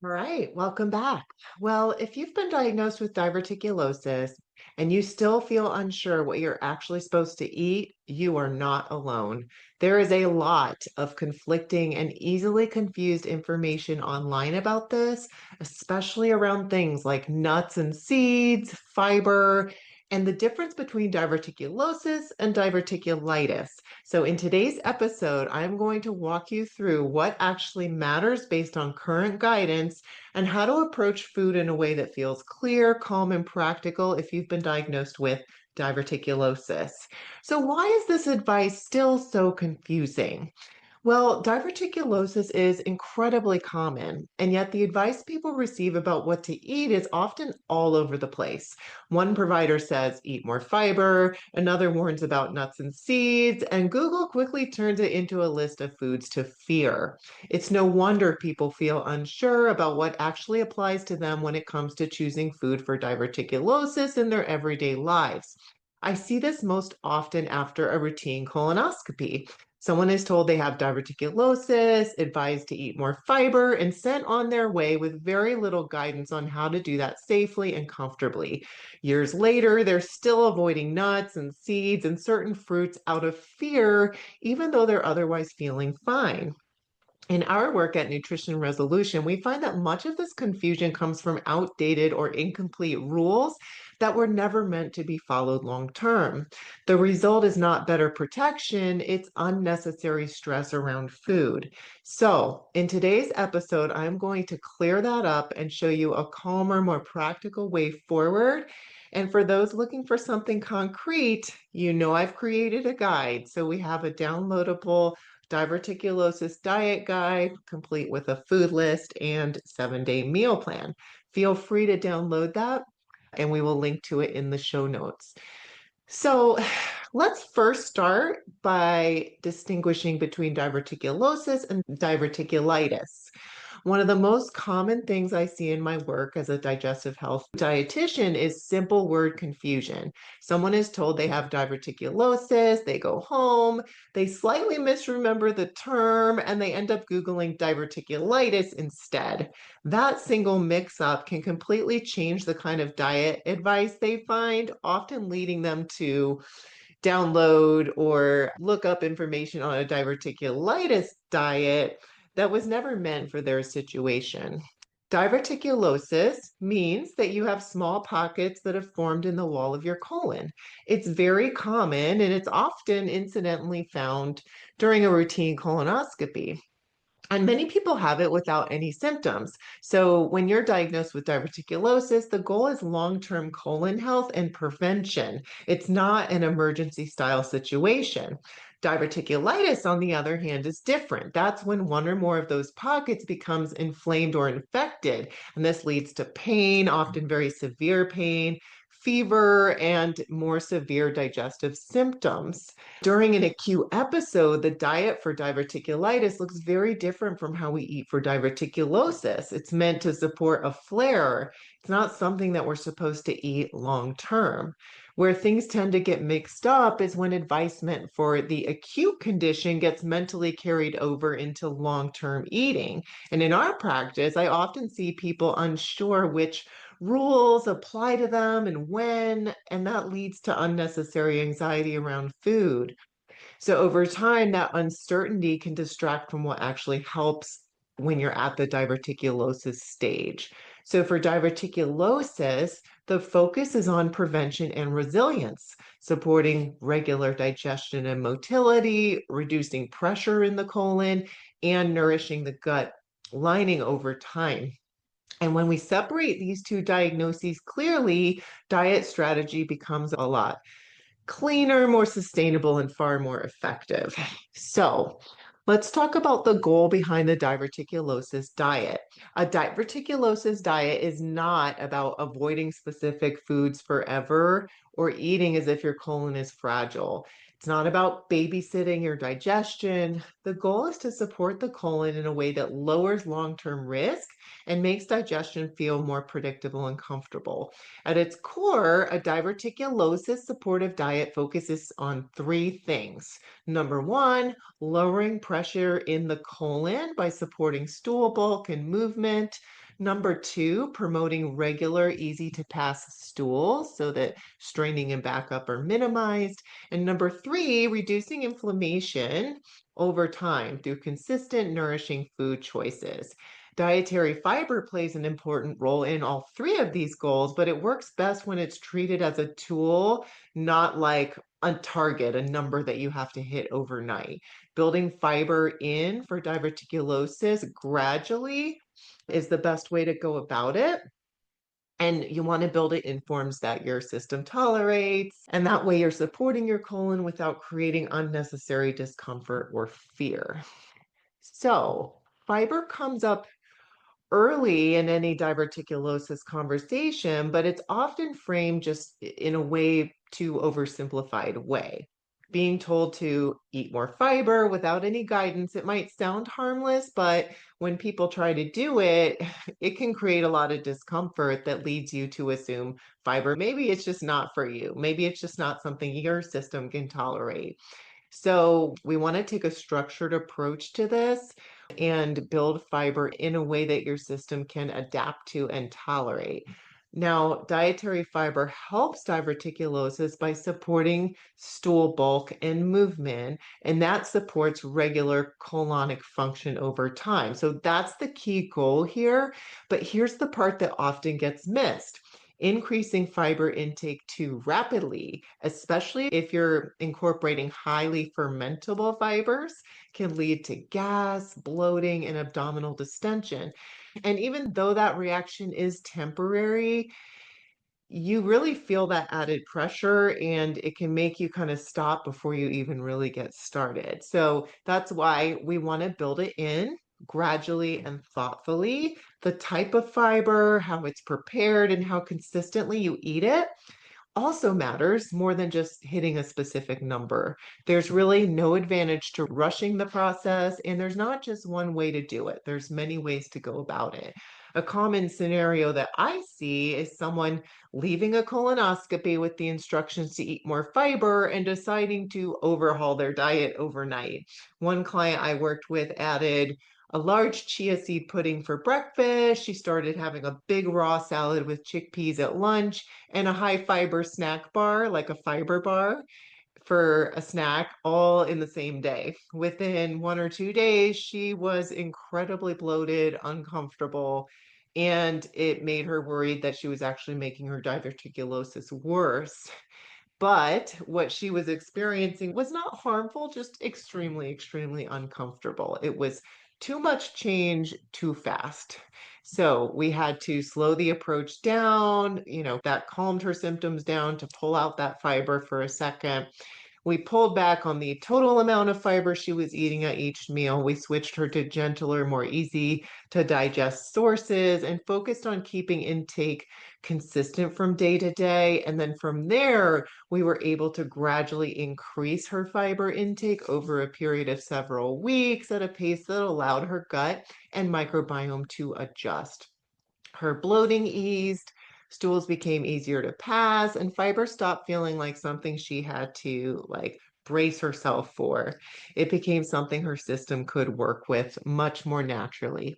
All right, welcome back. Well, if you've been diagnosed with diverticulosis and you still feel unsure what you're actually supposed to eat, you are not alone. There is a lot of conflicting and easily confused information online about this, especially around things like nuts and seeds, fiber, and the difference between diverticulosis and diverticulitis. So, in today's episode, I'm going to walk you through what actually matters based on current guidance and how to approach food in a way that feels clear, calm, and practical if you've been diagnosed with diverticulosis. So, why is this advice still so confusing? Well, diverticulosis is incredibly common, and yet the advice people receive about what to eat is often all over the place. One provider says eat more fiber, another warns about nuts and seeds, and Google quickly turns it into a list of foods to fear. It's no wonder people feel unsure about what actually applies to them when it comes to choosing food for diverticulosis in their everyday lives. I see this most often after a routine colonoscopy. Someone is told they have diverticulosis, advised to eat more fiber, and sent on their way with very little guidance on how to do that safely and comfortably. Years later, they're still avoiding nuts and seeds and certain fruits out of fear, even though they're otherwise feeling fine. In our work at Nutrition Resolution, we find that much of this confusion comes from outdated or incomplete rules that were never meant to be followed long term. The result is not better protection, it's unnecessary stress around food. So, in today's episode, I'm going to clear that up and show you a calmer, more practical way forward. And for those looking for something concrete, you know I've created a guide. So we have a downloadable diverticulosis diet guide, complete with a food list and 7-day meal plan. Feel free to download that, and we will link to it in the show notes. So, let's first start by distinguishing between diverticulosis and diverticulitis. One of the most common things I see in my work as a digestive health dietitian is simple word confusion. Someone is told they have diverticulosis, they go home, they slightly misremember the term, and they end up Googling diverticulitis instead. That single mix up can completely change the kind of diet advice they find, often leading them to download or look up information on a diverticulitis diet that was never meant for their situation. Diverticulosis means that you have small pockets that have formed in the wall of your colon. It's very common and it's often incidentally found during a routine colonoscopy. And many people have it without any symptoms. So, when you're diagnosed with diverticulosis, the goal is long term colon health and prevention. It's not an emergency style situation. Diverticulitis, on the other hand, is different. That's when one or more of those pockets becomes inflamed or infected. And this leads to pain, often very severe pain, fever, and more severe digestive symptoms. During an acute episode, the diet for diverticulitis looks very different from how we eat for diverticulosis. It's meant to support a flare. It's not something that we're supposed to eat long term. Where things tend to get mixed up is when advice meant for the acute condition gets mentally carried over into long term eating. And in our practice, I often see people unsure which rules apply to them and when, and that leads to unnecessary anxiety around food. So over time, that uncertainty can distract from what actually helps when you're at the diverticulosis stage. So for diverticulosis, the focus is on prevention and resilience, supporting regular digestion and motility, reducing pressure in the colon, and nourishing the gut lining over time. And when we separate these two diagnoses clearly, diet strategy becomes a lot cleaner, more sustainable, and far more effective. So, let's talk about the goal behind the diverticulosis diet. A diverticulosis diet is not about avoiding specific foods forever or eating as if your colon is fragile. It's not about babysitting your digestion. The goal is to support the colon in a way that lowers long term risk and makes digestion feel more predictable and comfortable. At its core, a diverticulosis supportive diet focuses on three things. Number one, lowering pressure in the colon by supporting stool bulk and movement. Number two, promoting regular, easy to pass stools so that straining and backup are minimized. And number three, reducing inflammation over time through consistent, nourishing food choices. Dietary fiber plays an important role in all three of these goals, but it works best when it's treated as a tool, not like a target, a number that you have to hit overnight. Building fiber in for diverticulosis gradually is the best way to go about it. And you want to build it in forms that your system tolerates. And that way you're supporting your colon without creating unnecessary discomfort or fear. So, fiber comes up early in any diverticulosis conversation, but it's often framed just in a way too oversimplified way. Being told to eat more fiber without any guidance, it might sound harmless, but when people try to do it, it can create a lot of discomfort that leads you to assume fiber. Maybe it's just not for you. Maybe it's just not something your system can tolerate. So we want to take a structured approach to this and build fiber in a way that your system can adapt to and tolerate. Now, dietary fiber helps diverticulosis by supporting stool bulk and movement, and that supports regular colonic function over time. So that's the key goal here. But here's the part that often gets missed. Increasing fiber intake too rapidly, especially if you're incorporating highly fermentable fibers, can lead to gas, bloating, and abdominal distension. And even though that reaction is temporary, you really feel that added pressure and it can make you kind of stop before you even really get started. So that's why we want to build it in gradually and thoughtfully. The type of fiber, how it's prepared, and how consistently you eat it also matters more than just hitting a specific number. There's really no advantage to rushing the process, and there's not just one way to do it. There's many ways to go about it. A common scenario that I see is someone leaving a colonoscopy with the instructions to eat more fiber and deciding to overhaul their diet overnight. One client I worked with added a large chia seed pudding for breakfast. She started having a big raw salad with chickpeas at lunch and a high fiber snack bar, like a fiber bar, for a snack all in the same day. Within 1 or 2 days, she was incredibly bloated, uncomfortable, and it made her worried that she was actually making her diverticulosis worse. But what she was experiencing was not harmful, just extremely, extremely uncomfortable. It was too much change too fast. So we had to slow the approach down. That calmed her symptoms down to pull out that fiber for a second. We pulled back on the total amount of fiber she was eating at each meal. We switched her to gentler, more easy to digest sources and focused on keeping intake consistent from day to day. And then from there, we were able to gradually increase her fiber intake over a period of several weeks at a pace that allowed her gut and microbiome to adjust. Her bloating eased, stools became easier to pass, and fiber stopped feeling like something she had to brace herself for. It became something her system could work with much more naturally.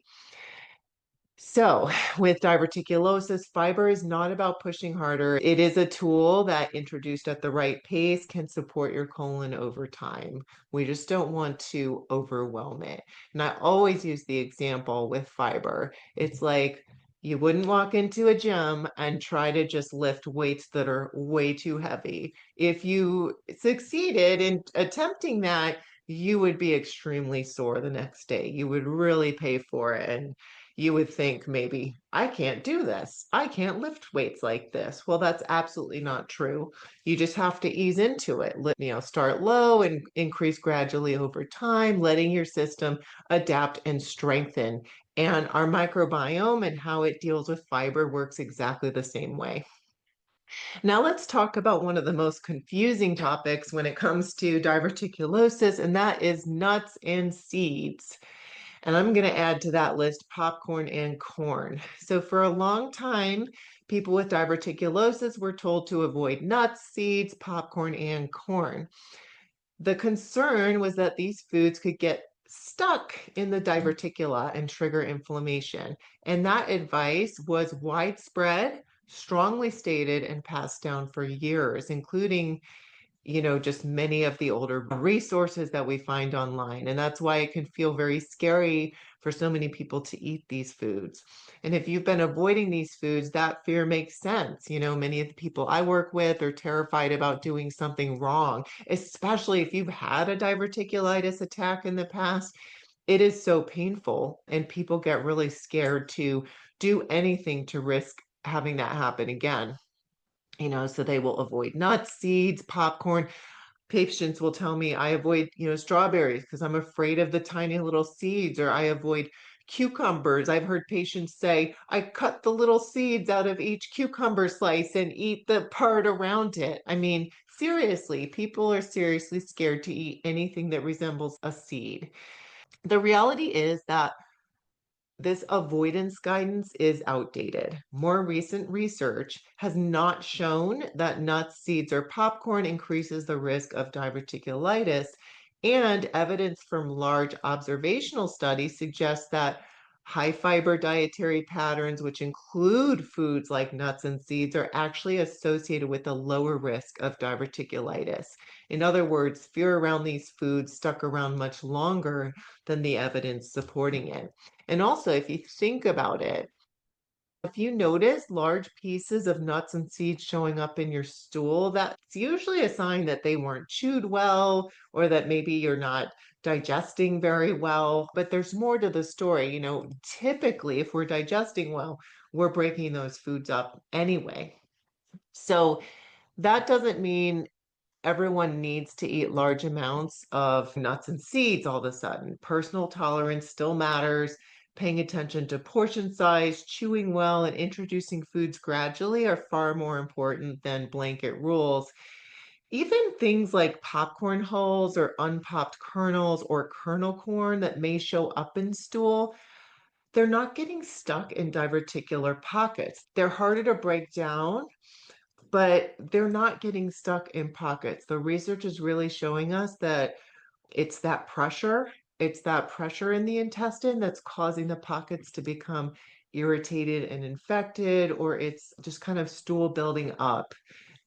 So, with diverticulosis, fiber is not about pushing harder. It is a tool that, introduced at the right pace, can support your colon over time. We just don't want to overwhelm it. And I always use the example with fiber. It's like you wouldn't walk into a gym and try to just lift weights that are way too heavy. If you succeeded in attempting that, you would be extremely sore the next day. You would really pay for it. And you would think maybe, I can't do this. I can't lift weights like this. Well, that's absolutely not true. You just have to ease into it. Start low and increase gradually over time, letting your system adapt and strengthen. And our microbiome and how it deals with fiber works exactly the same way. Now let's talk about one of the most confusing topics when it comes to diverticulosis, and that is nuts and seeds. And I'm going to add to that list popcorn and corn. So for a long time, people with diverticulosis were told to avoid nuts, seeds, popcorn, and corn. The concern was that these foods could get stuck in the diverticula and trigger inflammation. And that advice was widespread, strongly stated, and passed down for years, including just many of the older resources that we find online. And that's why it can feel very scary for so many people to eat these foods. And if you've been avoiding these foods, that fear makes sense. Many of the people I work with are terrified about doing something wrong, especially if you've had a diverticulitis attack in the past. It is so painful, and people get really scared to do anything to risk having that happen again. So they will avoid nuts, seeds, popcorn. Patients will tell me I avoid, strawberries because I'm afraid of the tiny little seeds, or I avoid cucumbers. I've heard patients say, I cut the little seeds out of each cucumber slice and eat the part around it. I mean, seriously, people are seriously scared to eat anything that resembles a seed. The reality is that this avoidance guidance is outdated. More recent research has not shown that nuts, seeds, or popcorn increases the risk of diverticulitis, and evidence from large observational studies suggests that high fiber dietary patterns, which include foods like nuts and seeds, are actually associated with a lower risk of diverticulitis. In other words, fear around these foods stuck around much longer than the evidence supporting it. And also, if you think about it, if you notice large pieces of nuts and seeds showing up in your stool, that's usually a sign that they weren't chewed well, or that maybe you're not digesting very well. But there's more to the story. Typically, if we're digesting well, we're breaking those foods up anyway. So that doesn't mean everyone needs to eat large amounts of nuts and seeds all of a sudden. Personal tolerance still matters. Paying attention to portion size, chewing well, and introducing foods gradually are far more important than blanket rules. Even things like popcorn hulls or unpopped kernels or kernel corn that may show up in stool, they're not getting stuck in diverticular pockets. They're harder to break down, but they're not getting stuck in pockets. The research is really showing us that it's that pressure, it's that pressure in the intestine that's causing the pockets to become irritated and infected, or it's just kind of stool building up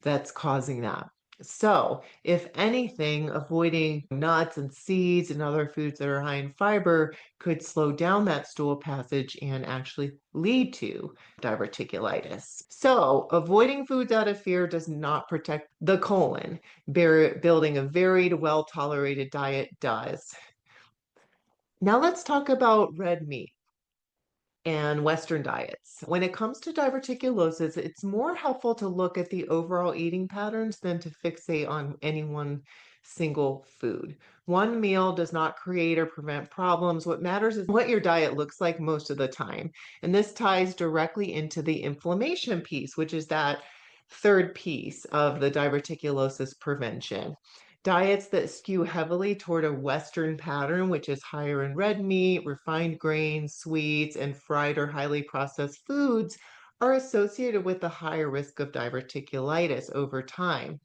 that's causing that. So, if anything, avoiding nuts and seeds and other foods that are high in fiber could slow down that stool passage and actually lead to diverticulitis. So, avoiding foods out of fear does not protect the colon. Building a varied, well tolerated diet does. Now, let's talk about red meat and Western diets. When it comes to diverticulosis, it's more helpful to look at the overall eating patterns than to fixate on any one single food. One meal does not create or prevent problems. What matters is what your diet looks like most of the time. And this ties directly into the inflammation piece, which is that third piece of the diverticulosis prevention. Diets that skew heavily toward a Western pattern, which is higher in red meat, refined grains, sweets, and fried or highly processed foods, are associated with a higher risk of diverticulitis over time.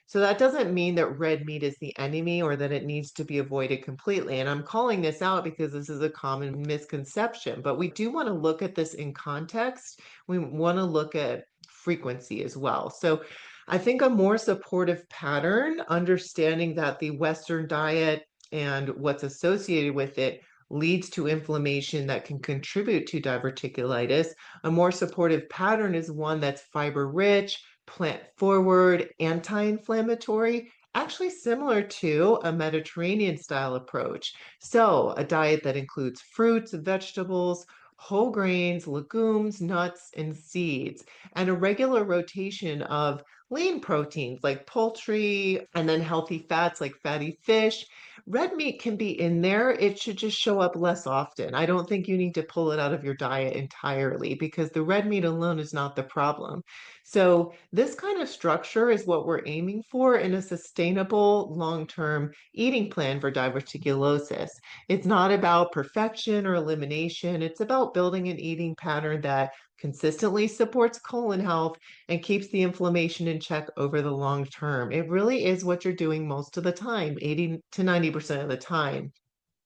So that doesn't mean that red meat is the enemy or that it needs to be avoided completely. And I'm calling this out because this is a common misconception, but we do want to look at this in context. We want to look at frequency as well. So I think a more supportive pattern, understanding that the Western diet and what's associated with it leads to inflammation that can contribute to diverticulitis. A more supportive pattern is one that's fiber rich, plant forward, anti-inflammatory, actually similar to a Mediterranean style approach. So, a diet that includes fruits, vegetables, whole grains, legumes, nuts, and seeds, and a regular rotation of lean proteins like poultry, and then healthy fats like fatty fish. Red meat can be in there. It should just show up less often. I don't think you need to pull it out of your diet entirely because the red meat alone is not the problem. So, this kind of structure is what we're aiming for in a sustainable long-term eating plan for diverticulosis. It's not about perfection or elimination. It's about building an eating pattern that consistently supports colon health and keeps the inflammation in check over the long term. It really is what you're doing most of the time, 80 to 90% of the time.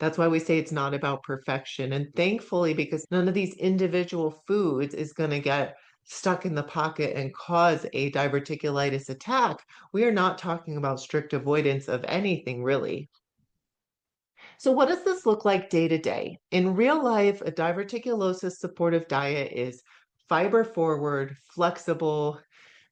That's why we say it's not about perfection. And thankfully, because none of these individual foods is going to get stuck in the pocket and cause a diverticulitis attack, we are not talking about strict avoidance of anything really. So, what does this look like day to day? In real life, a diverticulosis supportive diet is fiber forward, flexible,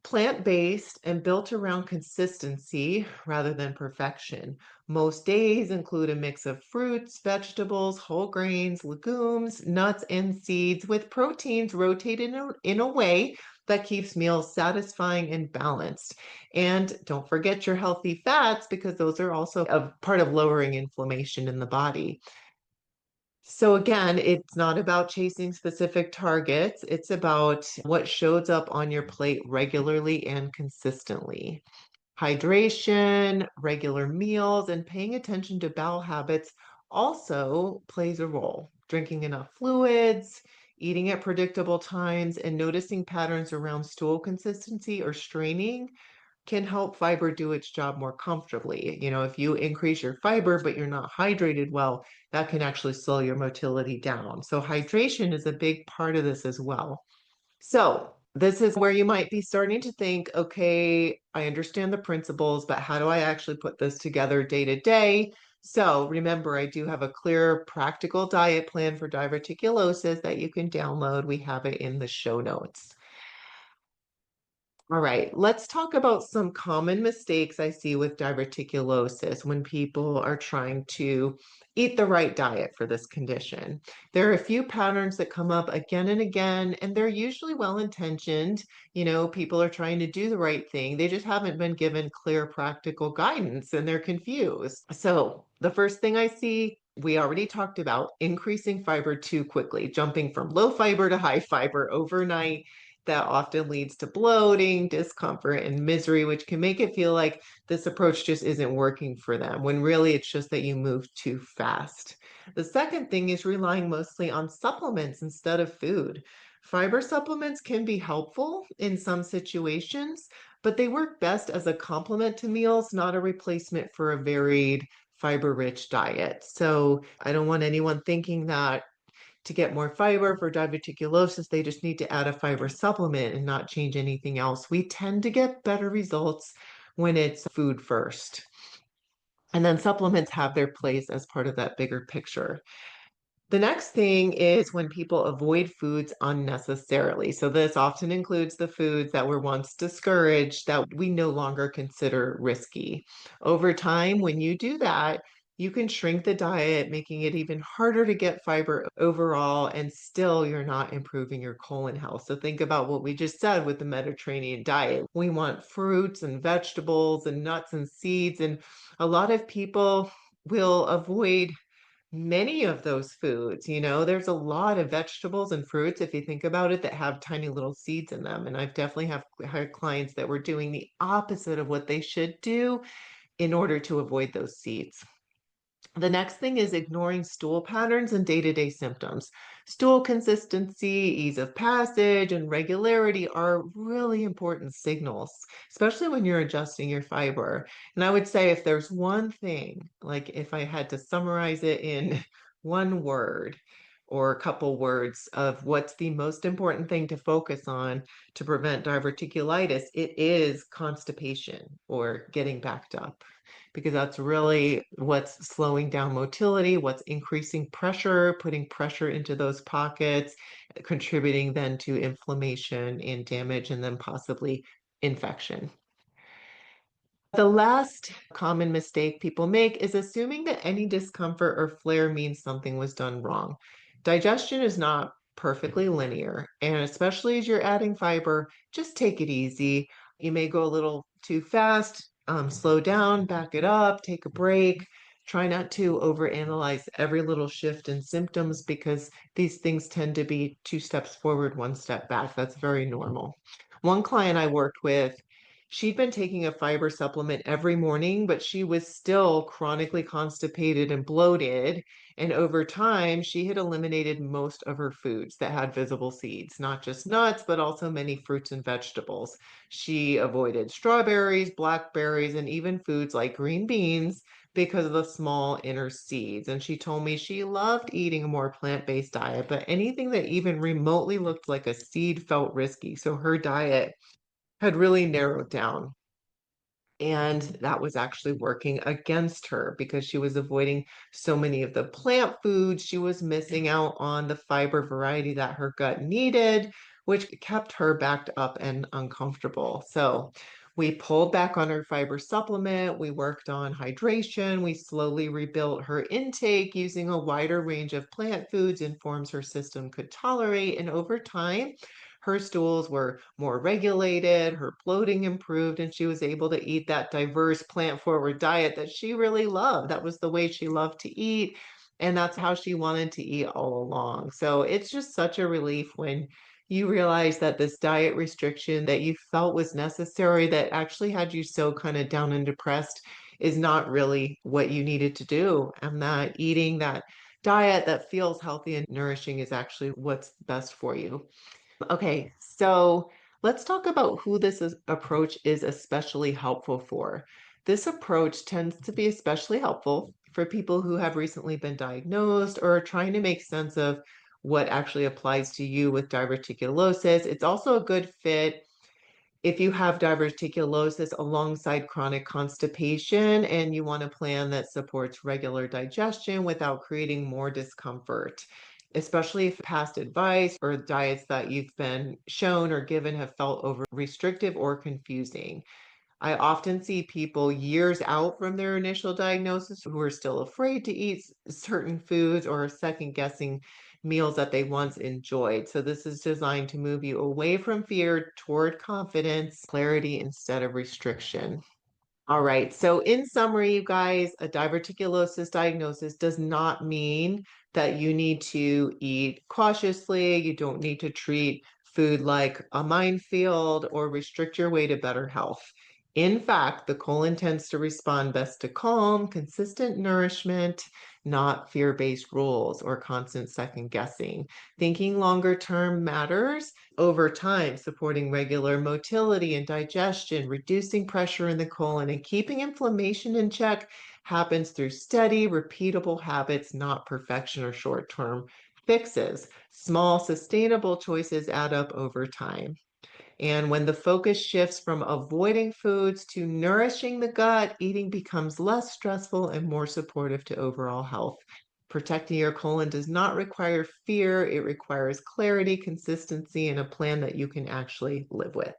plant based, and built around consistency rather than perfection. Most days include a mix of fruits, vegetables, whole grains, legumes, nuts, and seeds, with proteins rotated in a way that keeps meals satisfying and balanced. And don't forget your healthy fats because those are also a part of lowering inflammation in the body. So again, it's not about chasing specific targets. It's about what shows up on your plate regularly and consistently. Hydration, regular meals, and paying attention to bowel habits also plays a role. Drinking enough fluids, eating at predictable times, and noticing patterns around stool consistency or straining can help fiber do its job more comfortably. If you increase your fiber, but you're not hydrated well, that can actually slow your motility down. So, hydration is a big part of this as well. So, this is where you might be starting to think, okay, I understand the principles, but how do I actually put this together day to day? So, remember, I do have a clear, practical diet plan for diverticulosis that you can download. We have it in the show notes. All right, let's talk about some common mistakes I see with diverticulosis when people are trying to eat the right diet for this condition. There are a few patterns that come up again and again, and they're usually well-intentioned. People are trying to do the right thing. They just haven't been given clear, practical guidance and they're confused. So, the first thing I see, we already talked about increasing fiber too quickly, jumping from low fiber to high fiber overnight. That often leads to bloating, discomfort, and misery, which can make it feel like this approach just isn't working for them, when really it's just that you move too fast. The second thing is relying mostly on supplements instead of food. Fiber supplements can be helpful in some situations, but they work best as a complement to meals, not a replacement for a varied, fiber rich diet. So I don't want anyone thinking that to get more fiber for diverticulosis, they just need to add a fiber supplement and not change anything else. We tend to get better results when it's food first. And then supplements have their place as part of that bigger picture. The next thing is when people avoid foods unnecessarily. So, this often includes the foods that were once discouraged that we no longer consider risky. Over time, when you do that, you can shrink the diet, making it even harder to get fiber overall, and still you're not improving your colon health. So, think about what we just said with the Mediterranean diet. We want fruits and vegetables and nuts and seeds, and a lot of people will avoid many of those foods. There's a lot of vegetables and fruits, if you think about it, that have tiny little seeds in them. And I've definitely have had clients that were doing the opposite of what they should do in order to avoid those seeds. The next thing is ignoring stool patterns and day-to-day symptoms. Stool consistency, ease of passage, and regularity are really important signals, especially when you're adjusting your fiber. And I would say if there's one thing, like if I had to summarize it in one word or a couple words of what's the most important thing to focus on to prevent diverticulitis, it is constipation or getting backed up, because that's really what's slowing down motility, what's increasing pressure, putting pressure into those pockets, contributing then to inflammation and damage, and then possibly infection. The last common mistake people make is assuming that any discomfort or flare means something was done wrong. Digestion is not perfectly linear, and especially as you're adding fiber, just take it easy. You may go a little too fast, slow down, back it up, take a break. Try not to overanalyze every little shift in symptoms because these things tend to be two steps forward, one step back. That's very normal. One client I worked with, She'd been taking a fiber supplement every morning, but she was still chronically constipated and bloated. And over time, she had eliminated most of her foods that had visible seeds, not just nuts, but also many fruits and vegetables. She avoided strawberries, blackberries, and even foods like green beans because of the small inner seeds. And she told me she loved eating a more plant-based diet, but anything that even remotely looked like a seed felt risky. So her diet had really narrowed down. And that was actually working against her because she was avoiding so many of the plant foods. She was missing out on the fiber variety that her gut needed, which kept her backed up and uncomfortable. So we pulled back on her fiber supplement. We worked on hydration. We slowly rebuilt her intake using a wider range of plant foods and forms her system could tolerate. And over time, her stools were more regulated, her bloating improved, and she was able to eat that diverse plant forward diet that she really loved. That was the way she loved to eat. And that's how she wanted to eat all along. So it's just such a relief when you realize that this diet restriction that you felt was necessary, that actually had you so kind of down and depressed, is not really what you needed to do. And that eating that diet that feels healthy and nourishing is actually what's best for you. Okay, so let's talk about who approach is especially helpful for. This approach tends to be especially helpful for people who have recently been diagnosed or are trying to make sense of what actually applies to you with diverticulosis. It's also a good fit if you have diverticulosis alongside chronic constipation and you want a plan that supports regular digestion without creating more discomfort, especially if past advice or diets that you've been shown or given have felt over restrictive or confusing. I often see people years out from their initial diagnosis who are still afraid to eat certain foods or second guessing meals that they once enjoyed. So, this is designed to move you away from fear toward confidence, clarity instead of restriction. All right. So, in summary, you guys, a diverticulosis diagnosis does not mean that you need to eat cautiously. You don't need to treat food like a minefield or restrict your way to better health. In fact, the colon tends to respond best to calm, consistent nourishment, not fear based rules or constant second guessing. Thinking longer term matters over time, supporting regular motility and digestion, reducing pressure in the colon, and keeping inflammation in check happens through steady, repeatable habits, not perfection or short term fixes. Small, sustainable choices add up over time. And when the focus shifts from avoiding foods to nourishing the gut, eating becomes less stressful and more supportive to overall health. Protecting your colon does not require fear, it requires clarity, consistency, and a plan that you can actually live with.